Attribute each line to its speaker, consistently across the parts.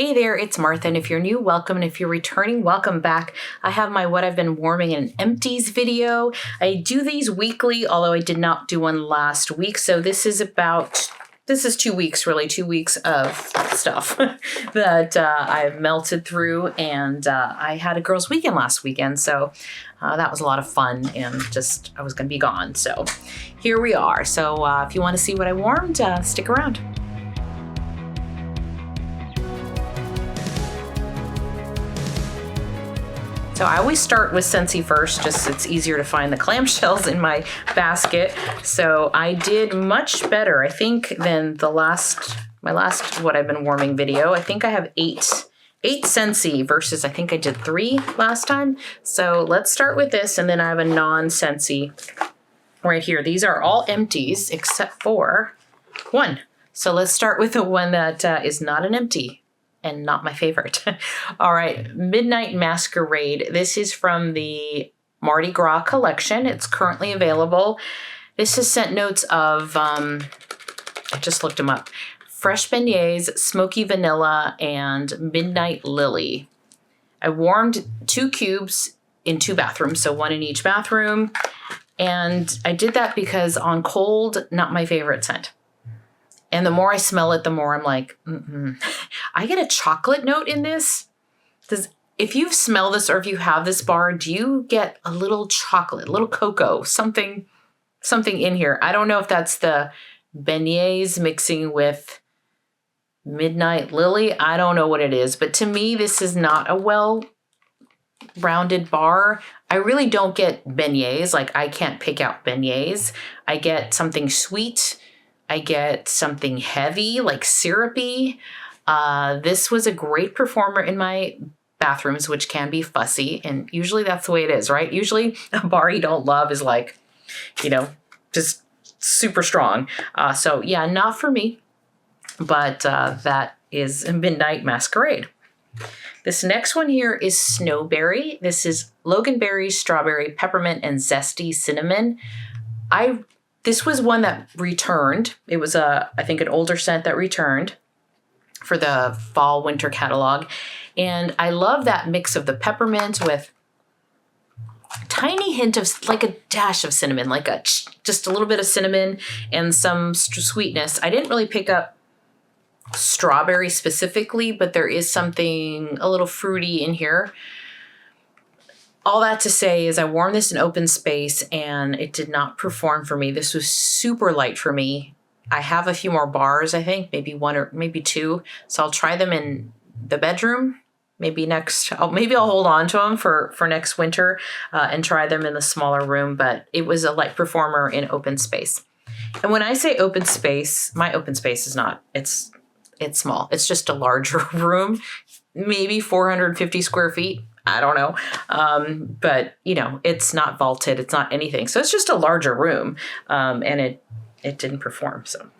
Speaker 1: Hey there, it's Martha, and if you're new, welcome, and if you're returning, welcome back. I have my What I've Been Warming in Empties video. I do these weekly, although I did not do one last week, so this is 2 weeks, really, 2 weeks of stuff that I've melted through, and I had a girls' weekend last weekend, so that was a lot of fun, and just, I was going to be gone, so here we are. So if you want to see what I warmed, stick around. So I always start with Scentsy first, just it's easier to find the clamshells in my basket. So I did much better, I think, than my last What I've Been Warming video. I think I have eight Scentsy versus I think I did 3 last time. So let's start with this, and then I have a non-Scentsy right here. These are all empties except for one. So let's start with the one that is not an empty. And not my favorite. All right, Midnight Masquerade. This is from the Mardi Gras collection. It's currently available. This is scent notes of, I just looked them up, fresh beignets, smoky vanilla, and midnight lily. I warmed 2 cubes in 2 bathrooms, so 1 in each bathroom. And I did that because on cold, not my favorite scent. And the more I smell it, the more I'm like, I get a chocolate note in this. If you smell this or if you have this bar, do you get a little chocolate, a little cocoa, something in here? I don't know if that's the beignets mixing with midnight lily. I don't know what it is, but to me, this is not a well-rounded bar. I really don't get beignets. Like, I can't pick out beignets. I get something sweet. I get something heavy, like syrupy. This was a great performer in my bathrooms, which can be fussy. And usually that's the way it is, right? Usually a bar you don't love is like, just super strong. So yeah, not for me. But that is Midnight Masquerade. This next one here is Snowberry. This is loganberry, strawberry, peppermint, and zesty cinnamon. This was one that returned. It was I think an older scent that returned for the fall winter catalog. And I love that mix of the peppermint with a tiny hint of like a dash of cinnamon, like just a little bit of cinnamon and some sweetness. I didn't really pick up strawberry specifically, but there is something a little fruity in here. All that to say is I warmed this in open space and it did not perform for me. This was super light for me. I have a few more bars, I think, maybe 1 or maybe 2. So I'll try them in the bedroom. Maybe I'll hold on to them for next winter and try them in the smaller room. But it was a light performer in open space. And when I say open space, my open space is not, it's small. It's just a larger room, maybe 450 square feet. I don't know. But it's not vaulted. It's not anything. So it's just a larger room. And it didn't perform. So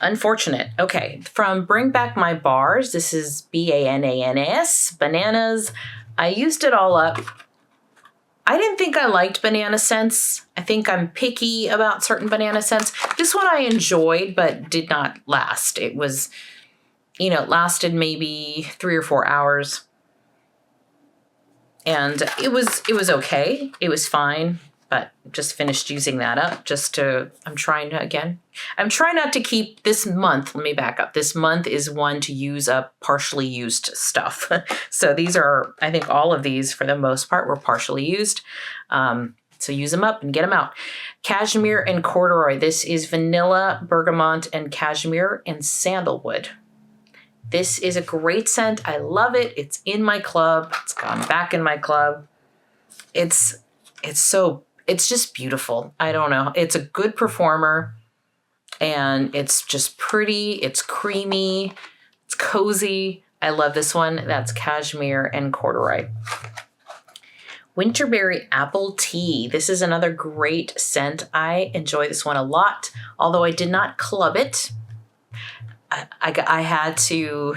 Speaker 1: unfortunate. Okay. From Bring Back My Bars. This is BANANAS, bananas. I used it all up. I didn't think I liked banana scents. I think I'm picky about certain banana scents. This one I enjoyed, but did not last. It was, it lasted maybe 3 or 4 hours. And it was okay. It was fine, but just finished using that up I'm trying not to keep this month. Let me back up. This month is one to use up partially used stuff. So these are, I think all of these for the most part were partially used. So use them up and get them out. Cashmere and corduroy. This is vanilla, bergamot, and cashmere and sandalwood. This is a great scent. I love it. It's in my club. It's gone back in my club. It's just beautiful. I don't know. It's a good performer and it's just pretty. It's creamy. It's cozy. I love this one. That's cashmere and corduroy. Winterberry Apple Tea. This is another great scent. I enjoy this one a lot, although I did not club it. I had to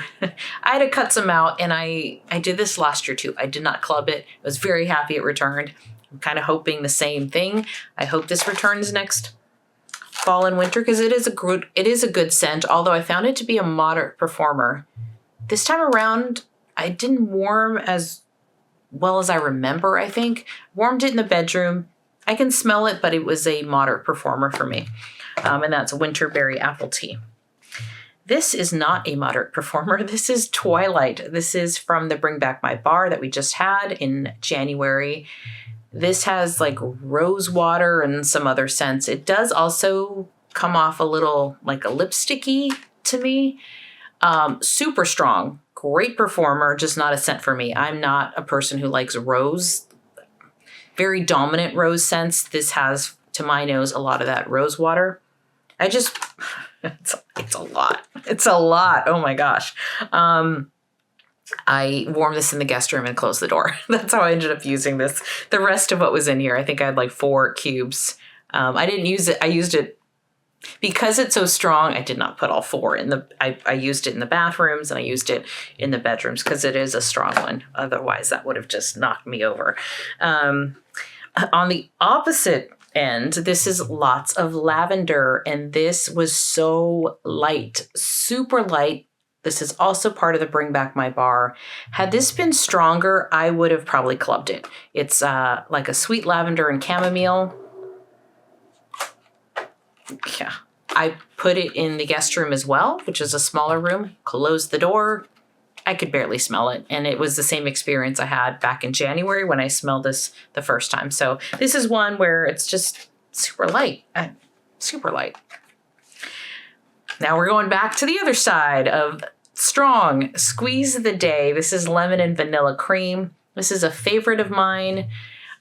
Speaker 1: cut some out, and I did this last year too. I did not club it. I was very happy it returned. I'm kind of hoping the same thing. I hope this returns next fall and winter because it is a good scent, although I found it to be a moderate performer This time around, I didn't warm as well as I remember, I think. Warmed it in the bedroom. I can smell it, but it was a moderate performer for me. And that's Winterberry Apple Tea. This is not a moderate performer. This is Twilight. This is from the Bring Back My Bar that we just had in January. This has like rose water and some other scents. It does also come off a little like a lipsticky to me. Super strong, great performer, just not a scent for me. I'm not a person who likes rose, very dominant rose scents. This has, to my nose, a lot of that rose water. It's a lot. It's a lot. Oh my gosh. I warmed this in the guest room and closed the door. That's how I ended up using this. The rest of what was in here, I think I had like 4 cubes. I didn't use it. I used it because it's so strong. I did not put all 4 in the, I used it in the bathrooms and I used it in the bedrooms because it is a strong one. Otherwise that would have just knocked me over. On the opposite end, this is lots of lavender, and this was so light, super light. This is also part of the Bring Back My Bar. Had this been stronger, I would have probably clubbed it. It's like a sweet lavender and chamomile. Yeah, I put it in the guest room as well, which is a smaller room. Closed the door. I could barely smell it. And it was the same experience I had back in January when I smelled this the first time. So this is one where it's just super light. Super light. Now we're going back to the other side of strong squeeze of the day. This is lemon and vanilla cream. This is a favorite of mine.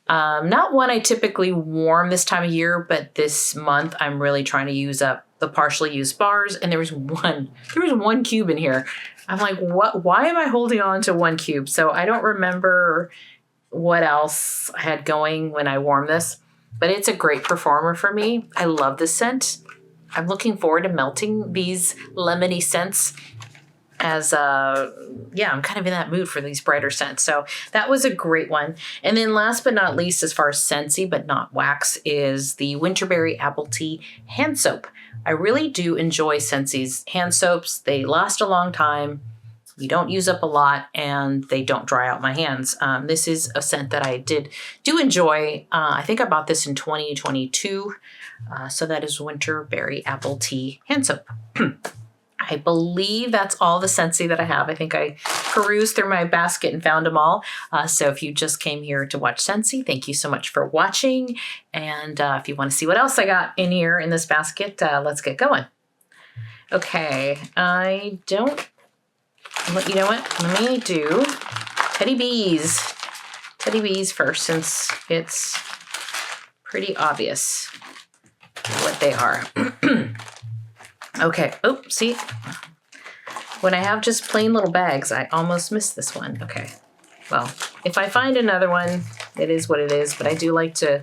Speaker 1: Not one I typically warm this time of year, but this month I'm really trying to use up the partially used bars. And there was one cube in here. I'm like, what? Why am I holding on to 1 cube? So I don't remember what else I had going when I warmed this, but it's a great performer for me. I love this scent. I'm looking forward to melting these lemony scents as, I'm kind of in that mood for these brighter scents. So that was a great one. And then last but not least, as far as Scentsy, but not wax, is the Winterberry Apple Tea hand soap. I really do enjoy Scentsy's hand soaps. They last a long time. You don't use up a lot and they don't dry out my hands. This is a scent that I do enjoy. I think I bought this in 2022. So that is Winterberry Apple Tea hand soap. I believe that's all the Scentsy that I have. I think I perused through my basket and found them all. So if you just came here to watch Scentsy, thank you so much for watching. And if you want to see what else I got in here in this basket, let's get going. Okay, you know what? Let me do Teddy Bees. Teddy Bees first, since it's pretty obvious what they are. Okay. Oh, see? When I have just plain little bags, I almost missed this one. Okay. Well, if I find another one, it is what it is. But I do like to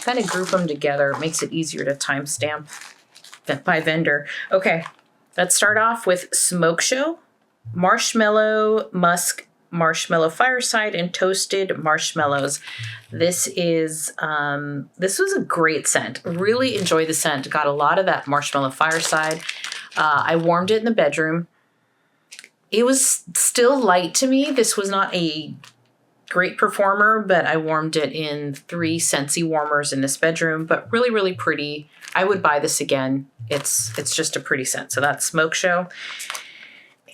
Speaker 1: kind of group them together. It makes it easier to timestamp by vendor. Okay. Let's start off with Smoke Show, Marshmallow Musk, Marshmallow Fireside, and Toasted Marshmallows. This was a great scent. Really enjoyed the scent. Got a lot of that Marshmallow Fireside. I warmed it in the bedroom. It was still light to me. This was not a great performer, but I warmed it in 3 Scentsy warmers in this bedroom, but really, really pretty. I would buy this again. It's just a pretty scent. So that's Smoke Show.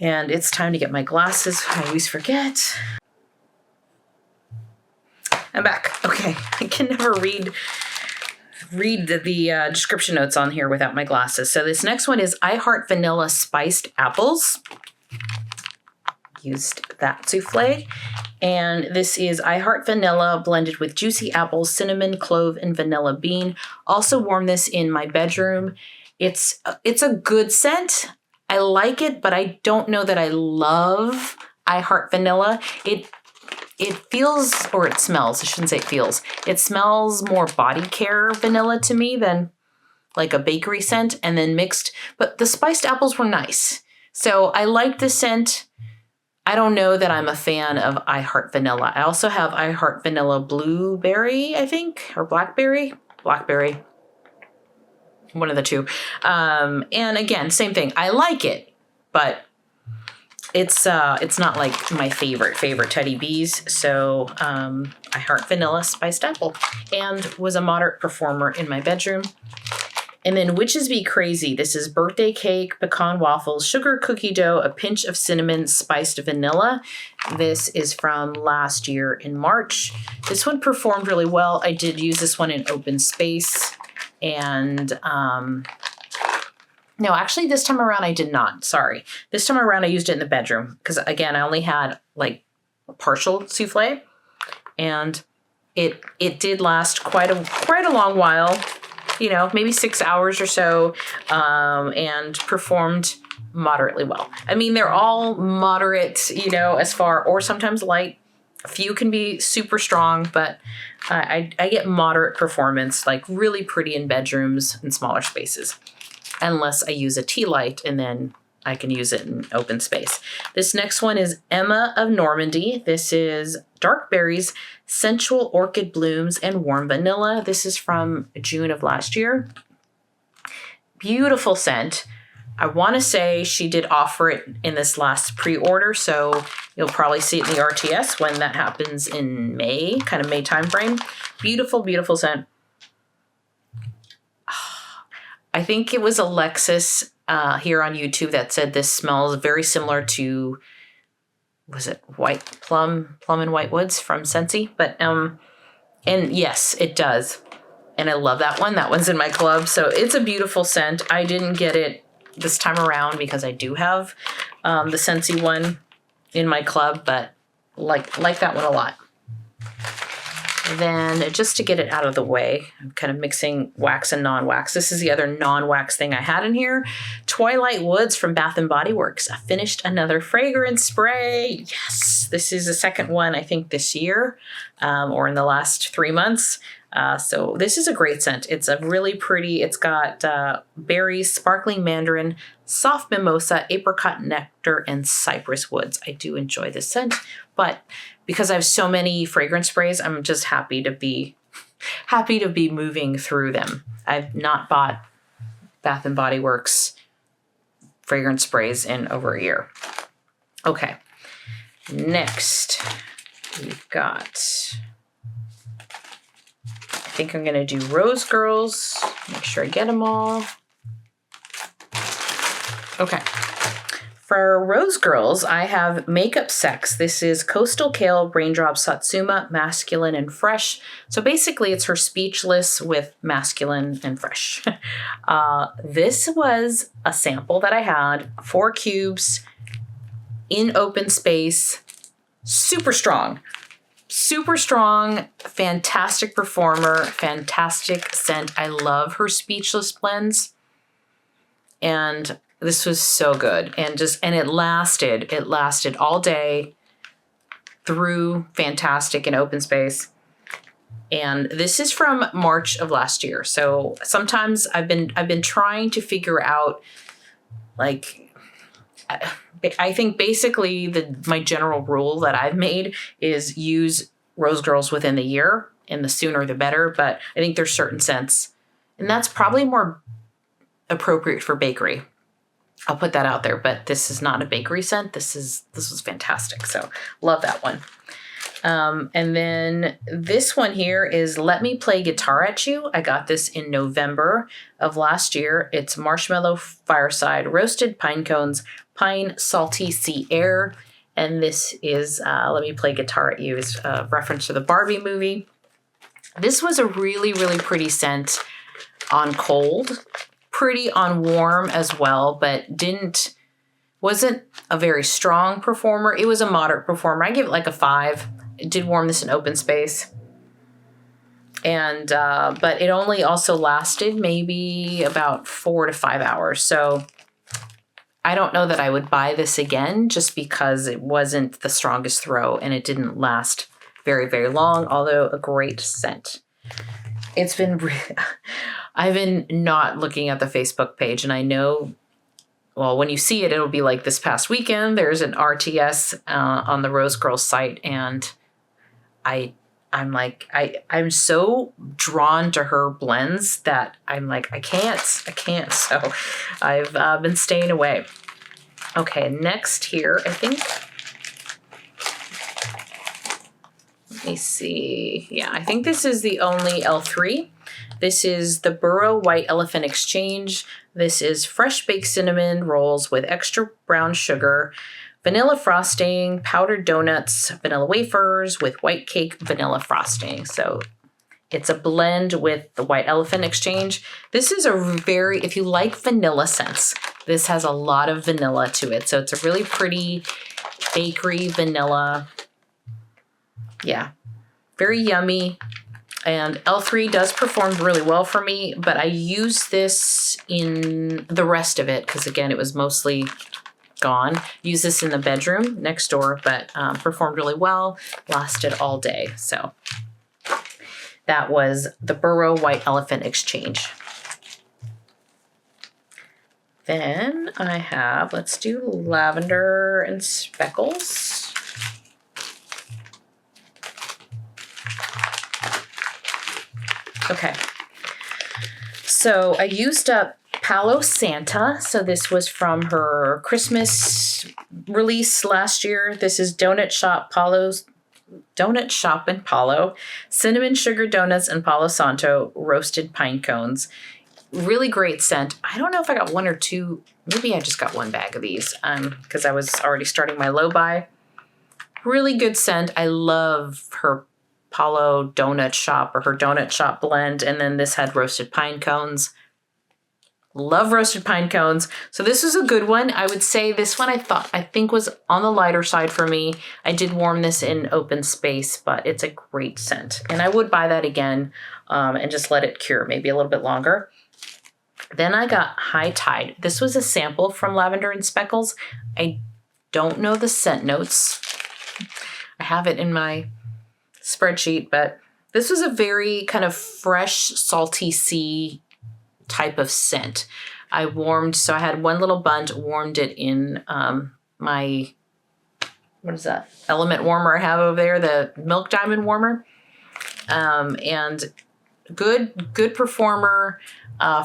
Speaker 1: And it's time to get my glasses. I always forget. I'm back. Okay, I can never read the description notes on here without my glasses. So this next one is I Heart Vanilla Spiced Apples. Used that souffle. And this is I Heart Vanilla blended with juicy apples, cinnamon, clove, and vanilla bean. Also warmed this in my bedroom. It's a good scent. I like it, but I don't know that I love I Heart Vanilla. It feels, or it smells, I shouldn't say it feels. It smells more body care vanilla to me than like a bakery scent, and then mixed, but the spiced apples were nice. So I like the scent. I don't know that I'm a fan of I Heart Vanilla. I also have I Heart Vanilla Blueberry, I think, or Blackberry. One of the two. And again, same thing. I like it, but it's not like my favorite Teddy Bees. So I Heart Vanilla Spiced Apple, and was a moderate performer in my bedroom. And then Witches Be Crazy. This is birthday cake, pecan waffles, sugar cookie dough, a pinch of cinnamon, spiced vanilla. This is from last year in March. This one performed really well. I did use this one in open space. And no, actually this time around I did not. Sorry. This time around I used it in the bedroom because, again, I only had like a partial souffle. And it did last quite a long while. You know, maybe 6 hours or so, and performed moderately well. I mean, they're all moderate, you know, or sometimes light. A few can be super strong, but I get moderate performance, like really pretty in bedrooms and smaller spaces, unless I use a tea light, and then I can use it in open space. This next one is Emma of Normandy. This is dark berries, sensual orchid blooms, and warm vanilla. This is from June of last year. Beautiful scent. I want to say she did offer it in this last pre-order, so you'll probably see it in the RTS when that happens in May, kind of May timeframe. Beautiful, beautiful scent. I think it was Alexis here on YouTube that said this smells very similar to, was it Plum and White Woods from Scentsy? But and yes, it does. And I love that one. That one's in my club. So it's a beautiful scent. I didn't get it this time around because I do have the Scentsy one in my club, but like that one a lot. Then just to get it out of the way, I'm kind of mixing wax and non-wax. This is the other non-wax thing I had in here. Twilight Woods from Bath & Body Works. I finished another fragrance spray. Yes, this is the second one, I think, this year or in the last 3 months. So this is a great scent. It's a really pretty, it's got berries, sparkling mandarin, soft mimosa, apricot nectar, and cypress woods. I do enjoy this scent, but because I have so many fragrance sprays, I'm just happy to be moving through them. I've not bought Bath & Body Works fragrance sprays in over a year. Okay, next we've got, I think I'm going to do Rose Girls. Make sure I get them all. Okay. For Rose Girls, I have Makeup Sex. This is Coastal Kale, Raindrop Satsuma, Masculine and Fresh. So basically it's her Speechless with Masculine and Fresh. This was a sample that I had, 4 cubes in open space, super strong, fantastic performer, fantastic scent. I love her Speechless blends. And this was so good. And it lasted all day through fantastic in open space. And this is from March of last year. So sometimes I've been trying to figure out, like, I think basically my general rule that I've made is use Rose Girls within the year, and the sooner the better. But I think there's certain scents, and that's probably more appropriate for bakery. I'll put that out there, but this is not a bakery scent. This was fantastic. So love that one. And then this one here is Let Me Play Guitar at You. I got this in November of last year. It's Marshmallow Fireside, Roasted Pine Cones, Pine Salty Sea Air. And this is Let Me Play Guitar at You is a reference to the Barbie movie. This was a really, really pretty scent on cold. Pretty on warm as well, but wasn't a very strong performer. It was a moderate performer. I give it like a 5. It did warm this in open space. And, but it only also lasted maybe about 4 to 5 hours. So I don't know that I would buy this again just because it wasn't the strongest throw and it didn't last very, very long, although a great scent. It's been I've been not looking at the Facebook page, and I know, well, when you see it, it'll be like this past weekend. There's an RTS on the Rose Girls site, and I'm so drawn to her blends that I'm like, I can't. So I've been staying away. Okay, next here, I think, let me see. Yeah, I think this is the only L3. This is the Burrow White Elephant Exchange. This is fresh baked cinnamon rolls with extra brown sugar, vanilla frosting, powdered donuts, vanilla wafers with white cake vanilla frosting. So it's a blend with the White Elephant Exchange. This is a very, if you like vanilla scents, this has a lot of vanilla to it. So it's a really pretty bakery vanilla. Yeah, very yummy. And L3 does perform really well for me, but I use this in the rest of it because, again, it was mostly gone. Use this in the bedroom next door, but performed really well, lasted all day. So that was the Burrow White Elephant Exchange. Then I have, let's do Lavender and Speckles. Okay, so I used up Palo Santa. So this was from her Christmas release last year. This is Donut Shop and Palo, cinnamon sugar donuts and Palo Santo roasted pine cones. Really great scent. I don't know if I got one or two. Maybe I just got one bag of these because I was already starting my low buy. Really good scent. I love her Palo Donut Shop or her Donut Shop blend. And then this had roasted pine cones. Love roasted pine cones. So this was a good one. I would say this one I think was on the lighter side for me. I did warm this in open space, but it's a great scent. And I would buy that again and just let it cure maybe a little bit longer. Then I got High Tide. This was a sample from Lavender and Speckles. I don't know the scent notes. I have it in my spreadsheet, but this was a very kind of fresh, salty sea type of scent. I had one little bunch, warmed it in my, what is that, element warmer I have over there, the Milk Diamond warmer. And good performer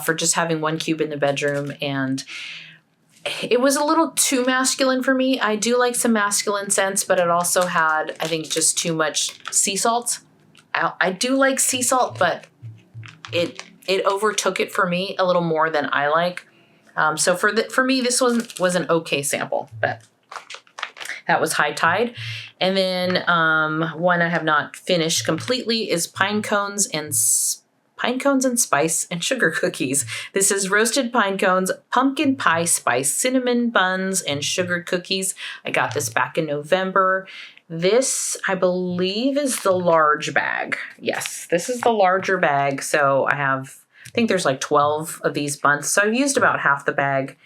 Speaker 1: for just having one cube in the bedroom. And it was a little too masculine for me. I do like some masculine scents, but it also had, I think, just too much sea salt. I do like sea salt, but it overtook it for me a little more than I like. So for me, this was an okay sample, but that was High Tide. And then one I have not finished completely is Pine Cones and Spice and Sugar Cookies. This is roasted pine cones, pumpkin pie spice, cinnamon buns, and sugar cookies. I got this back in November. This, I believe, is the large bag. Yes, this is the larger bag. So I think there's like 12 of these buns. So I've used about half the bag.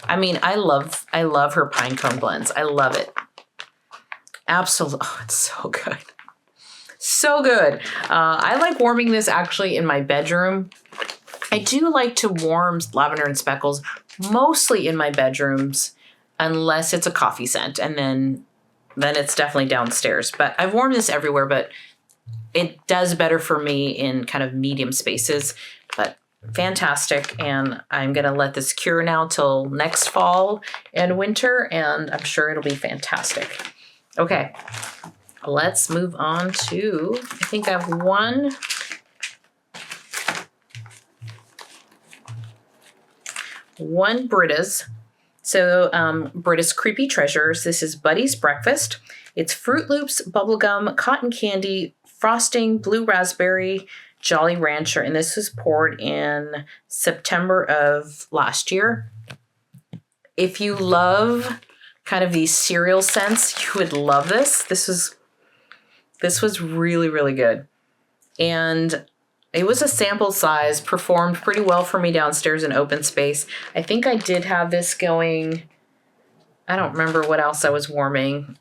Speaker 1: I mean, I love her pine cone blends. I love it. Absolutely. Oh, it's so good. So good. I like warming this actually in my bedroom. I do like to warm Lavender and Speckles mostly in my bedrooms unless it's a coffee scent, and then it's definitely downstairs. But I've warmed this everywhere, but it does better for me in kind of medium spaces. But fantastic. And I'm going to let this cure now till next fall and winter, and I'm sure it'll be fantastic. Okay. Let's move on to, I think I have one Britta's. So Britta's Creepy Treasures. This is Buddy's Breakfast. It's Fruit Loops, bubblegum, cotton candy, frosting, blue raspberry, Jolly Rancher. And this was poured in September of last year. If you love kind of these cereal scents, you would love this. This was really, really good. And it was a sample size, performed pretty well for me downstairs in open space. I think I did have this going. I don't remember what else I was warming.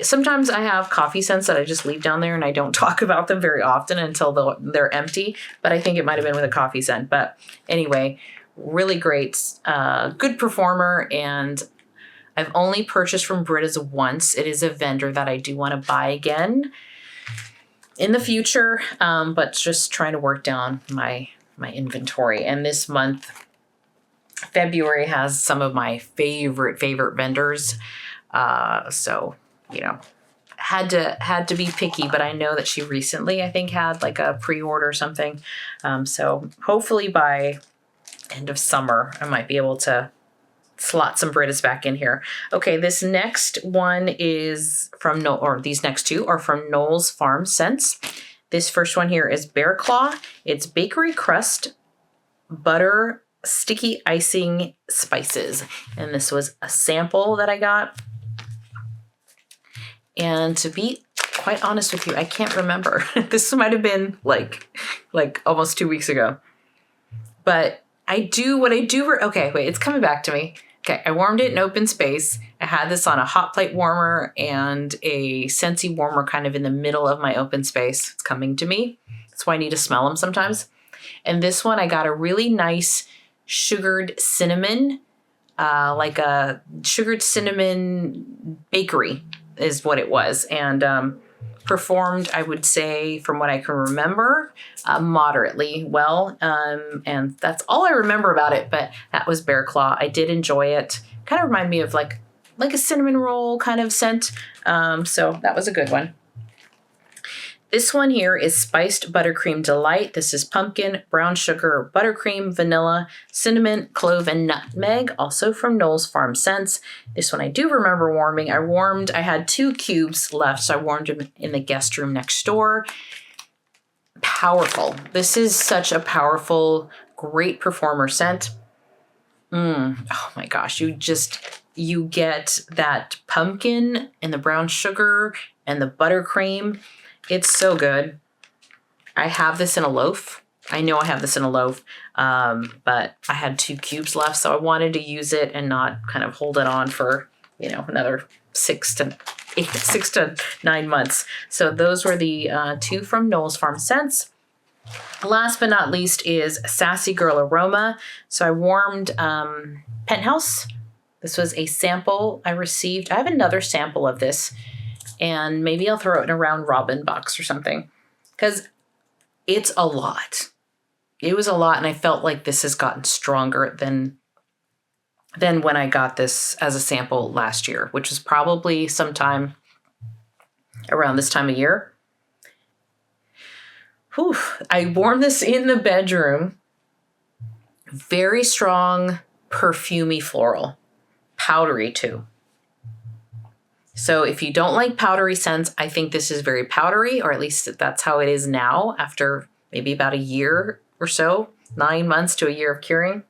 Speaker 1: Sometimes I have coffee scents that I just leave down there and I don't talk about them very often until they're empty. But I think it might have been with a coffee scent. But anyway, really great. Good performer. And I've only purchased from Britta's once. It is a vendor that I do want to buy again in the future, but just trying to work down my inventory. And this month, February has some of my favorite vendors. So, you know, had to be picky, but I know that she recently, I think, had like a pre-order or something. So hopefully by end of summer, I might be able to slot some Brittas back in here. Okay, this next one is from these next two are from Knowles Farm Scents. This first one here is Bear Claw. It's bakery crust, butter, sticky icing, spices. And this was a sample that I got. And to be quite honest with you, I can't remember. This might have been like almost 2 weeks ago. But okay, wait, it's coming back to me. Okay, I warmed it in open space. I had this on a hot plate warmer and a Scentsy warmer kind of in the middle of my open space. It's coming to me. That's why I need to smell them sometimes. And this one, I got a really nice sugared cinnamon, like a sugared cinnamon bakery is what it was. And performed, I would say, from what I can remember, moderately well. And that's all I remember about it, but that was Bear Claw. I did enjoy it. Kind of reminded me of like a cinnamon roll kind of scent. So that was a good one. This one here is Spiced Buttercream Delight. This is pumpkin, brown sugar, buttercream, vanilla, cinnamon, clove, and nutmeg, also from Knowles Farm Scents. This one I do remember warming. I had 2 cubes left, so I warmed them in the guest room next door. Powerful. This is such a powerful, great performer scent. Oh my gosh, you get that pumpkin and the brown sugar and the buttercream. It's so good. I have this in a loaf. I know I have this in a loaf, but I had 2 cubes left, so I wanted to use it and not kind of hold it on for, another 6 to 9 months. So those were the 2 from Knowles Farm Scents. Last but not least is Sassy Girl Aroma. So I warmed Penthouse. This was a sample I received. I have another sample of this. And maybe I'll throw it in a round robin box or something. Because it's a lot. It was a lot, and I felt like this has gotten stronger than when I got this as a sample last year, which was probably sometime around this time of year. Whew. I warmed this in the bedroom. Very strong, perfumey floral. Powdery, too. So if you don't like powdery scents, I think this is very powdery, or at least that's how it is now after maybe about a year or so, 9 months to a year of curing.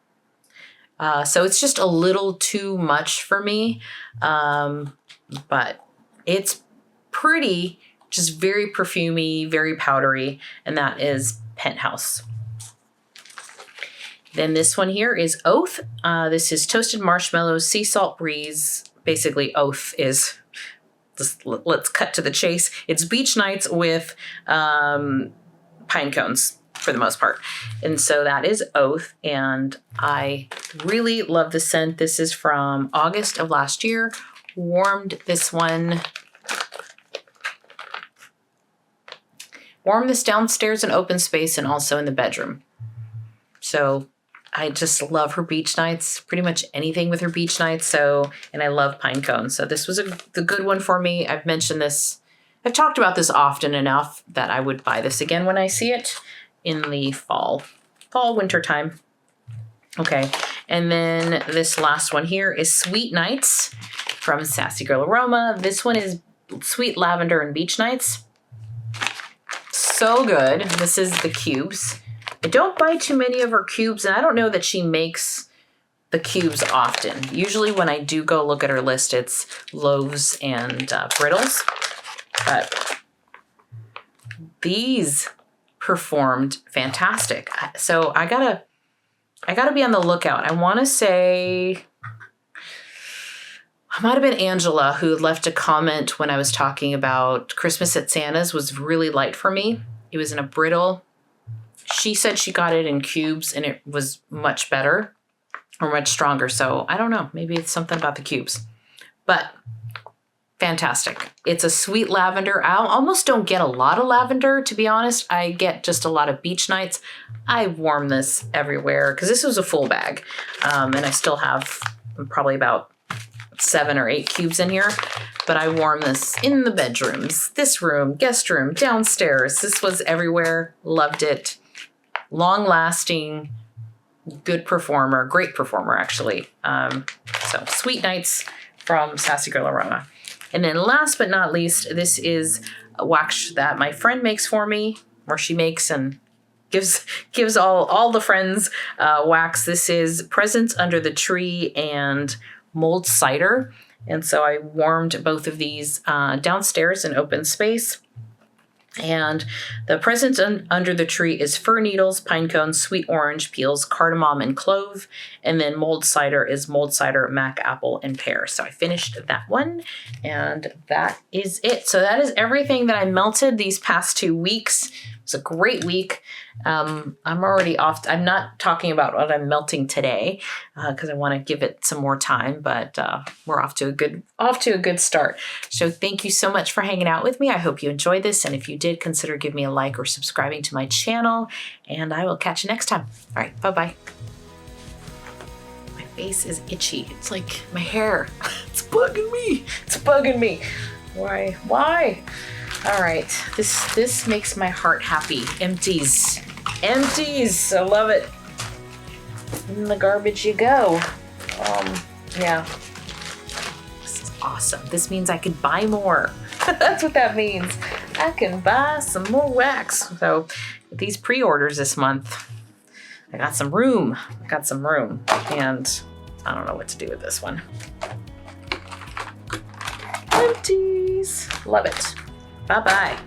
Speaker 1: So it's just a little too much for me, but it's pretty, just very perfumey, very powdery, and that is Penthouse. Then this one here is Oath. This is Toasted Marshmallows, Sea Salt Breeze. Basically, Oath is... Let's cut to the chase. It's beach nights with pine cones for the most part. And so that is Oath. And I really love the scent. This is from August of last year. Warmed this downstairs in open space and also in the bedroom. So I just love her beach nights, pretty much anything with her beach nights. And I love pine cones. So this was the good one for me. I've mentioned this. I've talked about this often enough that I would buy this again when I see it in the winter time. Okay. And then this last one here is Sweet Nights from Sassy Girl Aroma. This one is Sweet Lavender and Beach Nights. So good. This is the cubes. I don't buy too many of her cubes, and I don't know that she makes the cubes often. Usually when I do go look at her list, it's loaves and brittles. But these performed fantastic. So I gotta be on the lookout. I want to say it might have been Angela who left a comment when I was talking about Christmas at Santa's was really light for me. It was in a brittle. She said she got it in cubes and it was much better or much stronger. So I don't know. Maybe it's something about the cubes. But fantastic. It's a sweet lavender. I almost don't get a lot of lavender, to be honest. I get just a lot of beach nights. I warm this everywhere because this was a full bag. And I still have probably about 7 or 8 cubes in here. But I warm this in the bedrooms, this room, guest room, downstairs. This was everywhere. Loved it. Long lasting, good performer, great performer actually. So Sweet Nights from Sassy Girl Aroma. And then last but not least, this is a wax that my friend makes for me, or she makes and gives all the friends wax. This is Presents Under the Tree and Mulled Cider. And so I warmed both of these downstairs in open space. And the Presents Under the Tree is fir needles, pine cones, sweet orange peels, cardamom, and clove. And then Mulled Cider is mulled cider, mac, apple, and pear. So I finished that one, and that is it. So that is everything that I melted these past 2 weeks. It was a great week. I'm already off. I'm not talking about what I'm melting today because I want to give it some more time, but we're off to a good start. So thank you so much for hanging out with me. I hope you enjoyed this. And if you did, consider giving me a like or subscribing to my channel, and I will catch you next time. All right. Bye-bye. My face is itchy. It's like my hair. It's bugging me. It's bugging me. Why? All right. This makes my heart happy. Empties. Empties. I love it. In the garbage you go. Yeah. This is awesome. This means I can buy more. That's what that means. I can buy some more wax. So with these pre-orders this month, I got some room. And I don't know what to do with this one. Empties. Love it. Bye-bye.